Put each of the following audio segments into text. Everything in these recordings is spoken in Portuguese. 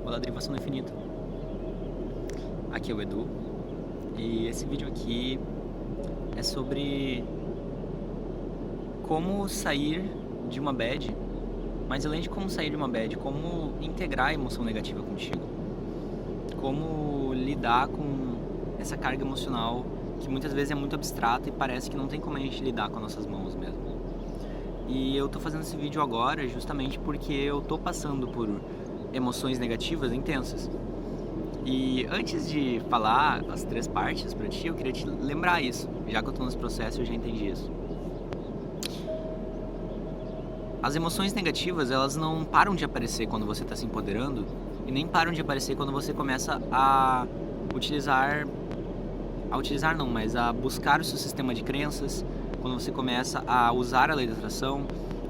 Olá, Derivação do Infinito. Aqui é o Edu e esse vídeo aqui é sobre como sair de uma bad, mas além de como sair de uma bad, como integrar a emoção negativa contigo, como lidar com essa carga emocional que muitas vezes é muito abstrata e parece que não tem como a gente lidar com as nossas mãos mesmo. E eu tô fazendo esse vídeo agora justamente porque eu tô passando por emoções negativas intensas. E antes de falar as 3 partes pra ti, eu queria te lembrar isso. Já que eu tô nesse processo, eu já entendi isso. As emoções negativas, elas não param de aparecer quando você tá se empoderando e nem param de aparecer quando você começa a buscar o seu sistema de crenças, quando você começa a usar a lei da atração,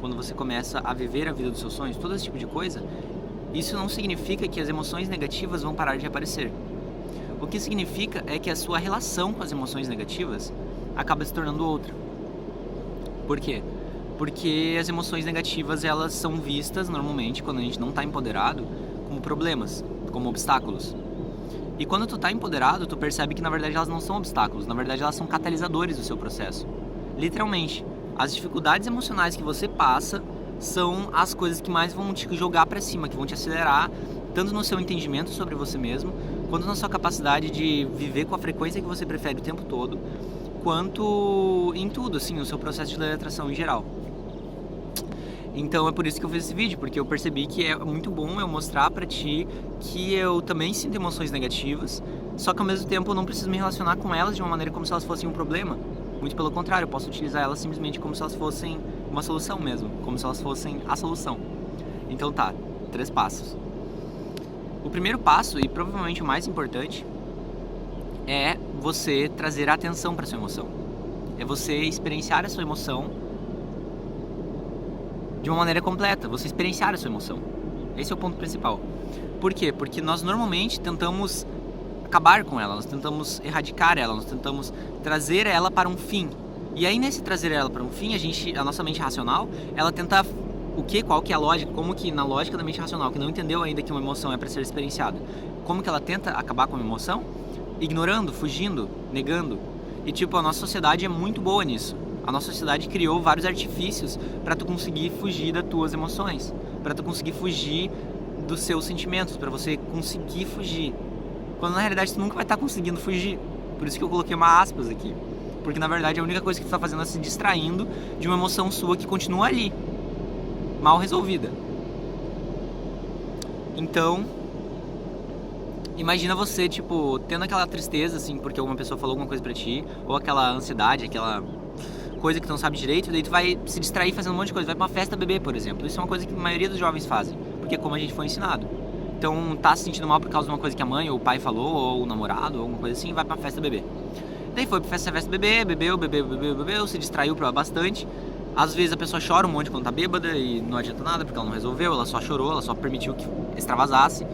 quando você começa a viver a vida dos seus sonhos, todo esse tipo de coisa. Isso não significa que as emoções negativas vão parar de aparecer. O que significa é que a sua relação com as emoções negativas acaba se tornando outra. Por quê? Porque as emoções negativas, elas são vistas normalmente, quando a gente não está empoderado, como problemas, como obstáculos. E quando tu está empoderado, tu percebe que na verdade elas não são obstáculos, na verdade elas são catalisadores do seu processo. Literalmente, as dificuldades emocionais que você passa são as coisas que mais vão te jogar para cima, que vão te acelerar, tanto no seu entendimento sobre você mesmo, quanto na sua capacidade de viver com a frequência que você prefere o tempo todo, quanto em tudo, assim, no seu processo de lei da atração em geral. Então é por isso que eu fiz esse vídeo, porque eu percebi que é muito bom eu mostrar pra ti que eu também sinto emoções negativas, só que ao mesmo tempo eu não preciso me relacionar com elas de uma maneira como se elas fossem um problema. Muito pelo contrário, eu posso utilizar elas simplesmente como se elas fossem uma solução mesmo, como se elas fossem a solução. Então tá, 3 passos. O primeiro passo, e provavelmente o mais importante, é você trazer a atenção para sua emoção. É você experienciar a sua emoção de uma maneira completa, você experienciar a sua emoção. Esse é o ponto principal. Por quê? Porque nós normalmente tentamos acabar com ela, nós tentamos erradicar ela, nós tentamos trazer ela para um fim. E aí nesse trazer ela para um fim, a nossa mente racional, ela tenta qual que é a lógica, como que na lógica da mente racional, que não entendeu ainda que uma emoção é para ser experienciada, como que ela tenta acabar com uma emoção? Ignorando, fugindo, negando. E tipo, a nossa sociedade é muito boa nisso. A nossa sociedade criou vários artifícios para tu conseguir fugir das tuas emoções, para tu conseguir fugir dos seus sentimentos, para você conseguir fugir. Quando na realidade tu nunca vai estar conseguindo fugir. Por isso que eu coloquei uma aspas aqui. Porque na verdade a única coisa que tu tá fazendo é se distraindo de uma emoção sua que continua ali, mal resolvida. Então, imagina você, tipo, tendo aquela tristeza, assim, porque alguma pessoa falou alguma coisa pra ti, ou aquela ansiedade, aquela coisa que tu não sabe direito, e daí tu vai se distrair fazendo um monte de coisa, vai pra uma festa beber, por exemplo. Isso é uma coisa que a maioria dos jovens fazem, porque é como a gente foi ensinado. Então, tá se sentindo mal por causa de uma coisa que a mãe ou o pai falou, ou o namorado, ou alguma coisa assim, vai pra uma festa beber. Daí foi pra festa beber, bebeu, se distraiu bastante. Às vezes a pessoa chora um monte quando tá bêbada e não adianta nada, porque ela não resolveu, ela só chorou, ela só permitiu que extravasasse.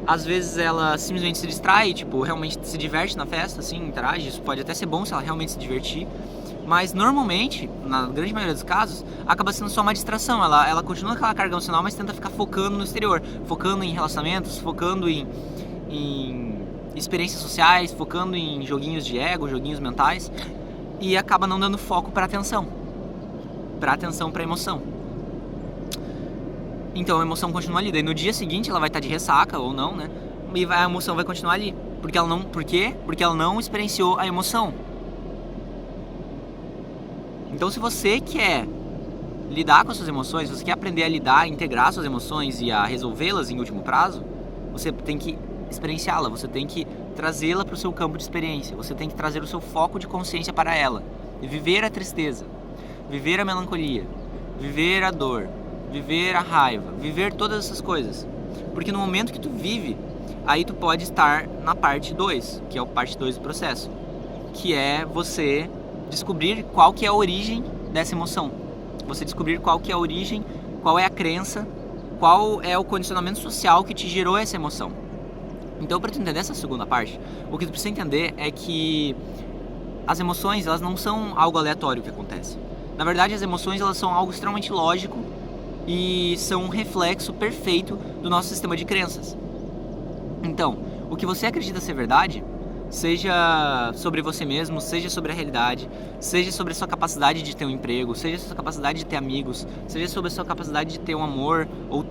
Às vezes ela simplesmente se distrai, tipo, realmente se diverte na festa, assim, interage. Isso pode até ser bom se ela realmente se divertir. Mas normalmente, na grande maioria dos casos, acaba sendo só uma distração. Ela continua aquela carga emocional, mas tenta ficar focando no exterior. Focando em relacionamentos, focando em experiências sociais, focando em joguinhos de ego, joguinhos mentais. E acaba não dando foco pra atenção. Pra emoção. Então a emoção continua ali. Daí no dia seguinte ela vai estar de ressaca ou não, né? E a emoção vai continuar ali. Por quê? Porque ela não experienciou a emoção. Então se você quer lidar com as suas emoções, se você quer aprender a lidar, a integrar suas emoções e a resolvê-las em último prazo, você tem que experienciá-la, você tem que trazê-la para o seu campo de experiência, você tem que trazer o seu foco de consciência para ela. E viver a tristeza, viver a melancolia, viver a dor, viver a raiva, viver todas essas coisas. Porque no momento que tu vive, aí tu pode estar na parte 2, que é a parte 2 do processo, que é você descobrir qual que é a origem dessa emoção. Você descobrir qual que é a origem, qual é a crença, qual é o condicionamento social que te gerou essa emoção. Então, para tu entender essa segunda parte, o que tu precisa entender é que as emoções, elas não são algo aleatório que acontece. Na verdade, as emoções, elas são algo extremamente lógico e são um reflexo perfeito do nosso sistema de crenças. Então, o que você acredita ser verdade, seja sobre você mesmo, seja sobre a realidade, seja sobre a sua capacidade de ter um emprego, seja sobre a sua capacidade de ter amigos, seja sobre a sua capacidade de ter um amor, ou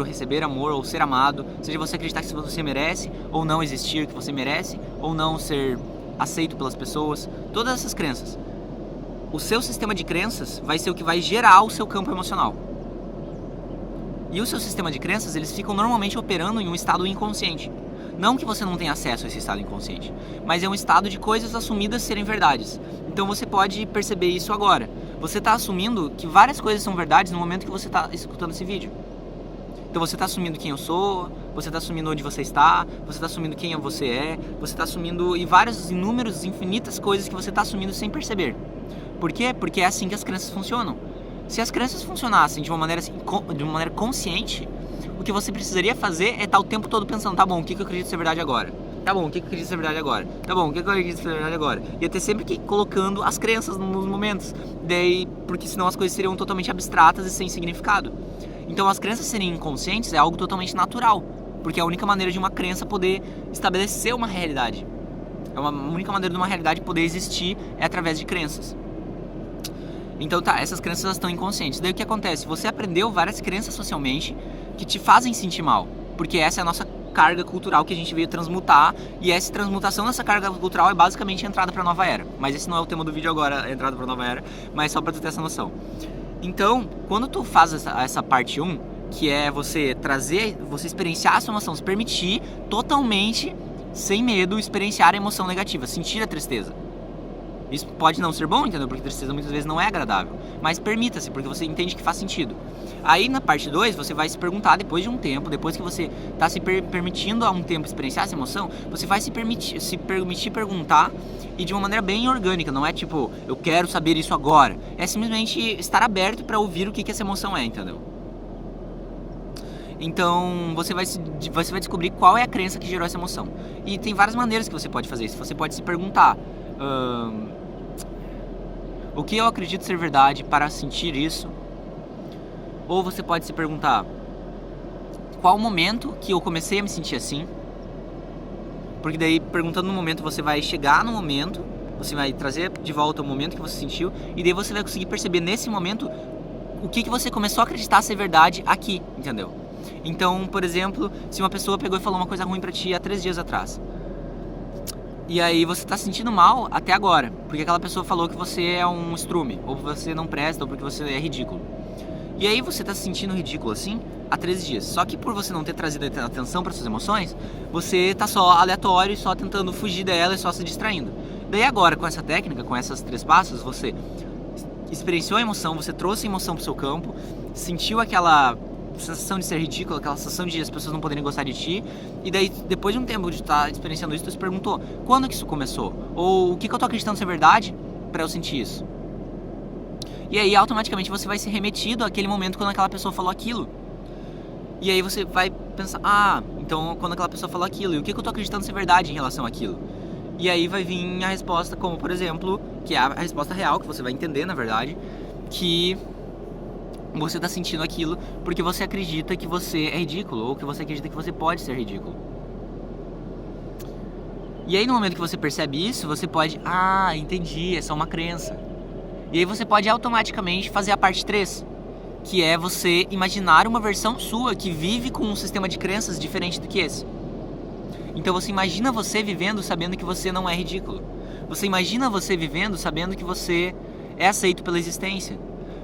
receber amor, ou ser amado, seja você acreditar que você merece ou não existir, que você merece ou não ser aceito pelas pessoas, todas essas crenças. O seu sistema de crenças vai ser o que vai gerar o seu campo emocional. E o seu sistema de crenças, eles ficam normalmente operando em um estado inconsciente. Não que você não tenha acesso a esse estado inconsciente, mas é um estado de coisas assumidas serem verdades. Então você pode perceber isso agora. Você está assumindo que várias coisas são verdades no momento que você está escutando esse vídeo. Então você está assumindo quem eu sou, você está assumindo onde você está, você está assumindo quem você é, você está assumindo inúmeras, infinitas coisas que você está assumindo sem perceber. Por quê? Porque é assim que as crenças funcionam. Se as crenças funcionassem de uma maneira consciente, o que você precisaria fazer é estar o tempo todo pensando, tá bom, o que eu acredito ser verdade agora? Tá bom, o que eu acredito ser verdade agora? Tá bom, o que eu acredito ser verdade agora? Ia ter sempre que ir colocando as crenças nos momentos. Daí, porque senão as coisas seriam totalmente abstratas e sem significado. Então as crenças serem inconscientes é algo totalmente natural, porque é a única maneira de uma crença poder estabelecer uma realidade. A única maneira de uma realidade poder existir é através de crenças. Então tá, essas crenças estão inconscientes. Daí o que acontece? Você aprendeu várias crenças socialmente que te fazem sentir mal, porque essa é a nossa carga cultural que a gente veio transmutar, e essa transmutação dessa carga cultural é basicamente a entrada para a nova era. Mas esse não é o tema do vídeo agora, a entrada para a nova era, mas só para tu ter essa noção. Então, quando tu faz essa parte 1, que é você experienciar a sua emoção, se permitir totalmente, sem medo, experienciar a emoção negativa, sentir a tristeza. Isso pode não ser bom, entendeu? Porque tristeza muitas vezes não é agradável. Mas permita-se, porque você entende que faz sentido. Aí na parte 2, você vai se perguntar depois de um tempo, depois que você está se permitindo há um tempo experienciar essa emoção, você vai se permitir perguntar, e de uma maneira bem orgânica. Não é tipo, eu quero saber isso agora. É simplesmente estar aberto para ouvir o que essa emoção é, entendeu? Então você vai descobrir qual é a crença que gerou essa emoção. E tem várias maneiras que você pode fazer isso. Você pode se perguntar, o que eu acredito ser verdade para sentir isso? Ou você pode se perguntar, qual o momento que eu comecei a me sentir assim? Porque daí, perguntando no momento, você vai chegar no momento, você vai trazer de volta o momento que você sentiu, e daí você vai conseguir perceber nesse momento o que você começou a acreditar ser verdade aqui, entendeu? Então, por exemplo, se uma pessoa pegou e falou uma coisa ruim pra ti há 3 dias atrás, e aí você tá se sentindo mal até agora, porque aquela pessoa falou que você é um estrume, ou que você não presta, ou porque você é ridículo. E aí você tá se sentindo ridículo assim há 13 dias. Só que por você não ter trazido atenção para suas emoções, você tá só aleatório, só tentando fugir dela e só se distraindo. Daí agora, com essa técnica, com esses 3 passos, você experienciou a emoção, você trouxe a emoção pro seu campo, sentiu aquela sensação de ser ridículo, aquela sensação de as pessoas não poderem gostar de ti, e daí depois de um tempo de estar experienciando isso, tu se perguntou, quando que isso começou? Ou o que eu tô acreditando ser verdade para eu sentir isso? E aí automaticamente você vai ser remetido àquele momento quando aquela pessoa falou aquilo. E aí você vai pensar, então quando aquela pessoa falou aquilo, e o que eu tô acreditando ser verdade em relação àquilo? E aí vai vir a resposta, como por exemplo, que é a resposta real, que você vai entender na verdade, que você tá sentindo aquilo porque você acredita que você é ridículo, ou que você acredita que você pode ser ridículo. E aí no momento que você percebe isso, você pode, entendi, é só uma crença. E aí você pode automaticamente fazer a parte 3, que é você imaginar uma versão sua que vive com um sistema de crenças diferente do que esse. Então você imagina você vivendo sabendo que você não é ridículo. Você imagina você vivendo sabendo que você é aceito pela existência.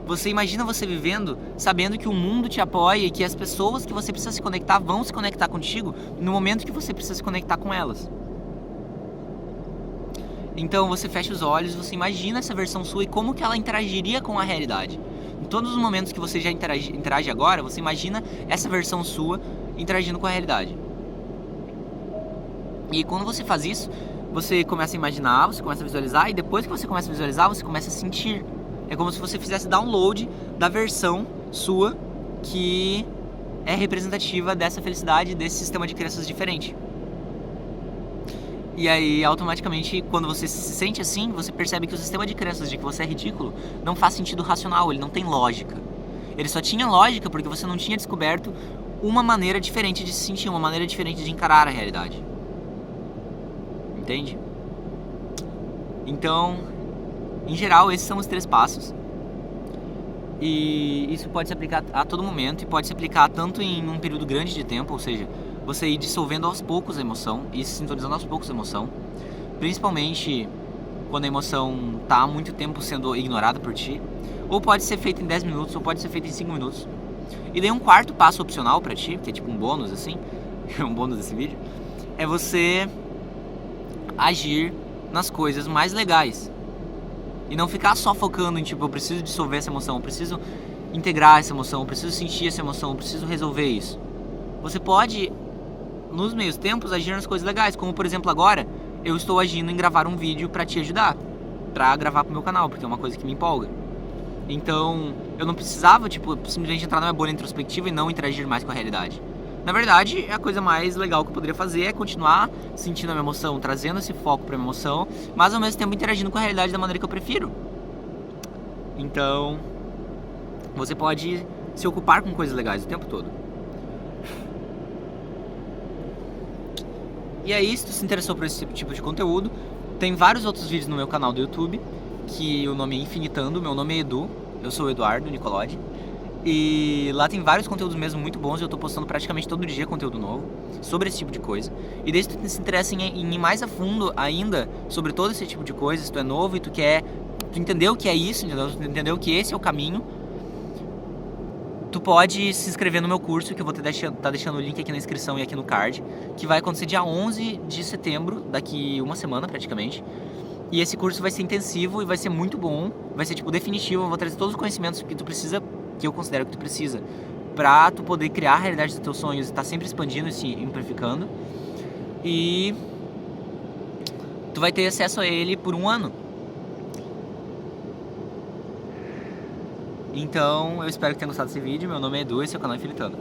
Você imagina você vivendo sabendo que o mundo te apoia e que as pessoas que você precisa se conectar vão se conectar contigo no momento que você precisa se conectar com elas. Então você fecha os olhos, você imagina essa versão sua e como que ela interagiria com a realidade. Em todos os momentos que você já interage agora, você imagina essa versão sua interagindo com a realidade. E quando você faz isso, você começa a imaginar, você começa a visualizar, e depois que você começa a visualizar, você começa a sentir. É como se você fizesse download da versão sua que é representativa dessa felicidade, desse sistema de crenças diferente. E aí, automaticamente, quando você se sente assim, você percebe que o sistema de crenças de que você é ridículo não faz sentido racional, ele não tem lógica. Ele só tinha lógica porque você não tinha descoberto uma maneira diferente de se sentir, uma maneira diferente de encarar a realidade. Entende? Então, em geral, esses são os 3 passos. E isso pode se aplicar a todo momento e pode se aplicar tanto em um período grande de tempo, ou seja, você ir dissolvendo aos poucos a emoção e se sintonizando aos poucos a emoção, principalmente quando a emoção está há muito tempo sendo ignorada por ti, ou pode ser feito em 10 minutos, ou pode ser feito em 5 minutos. E daí um quarto passo opcional pra ti, que é tipo um bônus assim, um bônus desse vídeo, é você agir nas coisas mais legais. E não ficar só focando em tipo, eu preciso dissolver essa emoção, eu preciso integrar essa emoção, eu preciso sentir essa emoção, eu preciso resolver isso. Você pode, nos meios tempos, agir nas coisas legais, como por exemplo agora, eu estou agindo em gravar um vídeo pra te ajudar, pra gravar pro meu canal, porque é uma coisa que me empolga. Então, eu não precisava, tipo, simplesmente entrar na minha bolha introspectiva e não interagir mais com a realidade. Na verdade, a coisa mais legal que eu poderia fazer é continuar sentindo a minha emoção, trazendo esse foco pra minha emoção, mas ao mesmo tempo interagindo com a realidade da maneira que eu prefiro. Então, você pode se ocupar com coisas legais o tempo todo. E aí, se tu se interessou por esse tipo de conteúdo, tem vários outros vídeos no meu canal do YouTube, que o nome é Infinitando, meu nome é Edu, eu sou o Eduardo Nicolodi. E lá tem vários conteúdos mesmo muito bons e eu tô postando praticamente todo dia conteúdo novo sobre esse tipo de coisa. E daí se tu se interessa em ir mais a fundo ainda sobre todo esse tipo de coisa, se tu é novo e tu entendeu o que é isso, tu entendeu que esse é o caminho, tu pode se inscrever no meu curso, que eu vou tá deixando o link aqui na inscrição e aqui no card, que vai acontecer dia 11 de setembro, daqui uma semana praticamente. E esse curso vai ser intensivo e vai ser muito bom, vai ser tipo definitivo, eu vou trazer todos os conhecimentos que tu precisa, que eu considero que tu precisa, pra tu poder criar a realidade dos teus sonhos e tá sempre expandindo e se amplificando. E tu vai ter acesso a ele por 1 ano. Então, eu espero que tenha gostado desse vídeo. Meu nome é Edu, esse é o canal Infinitando.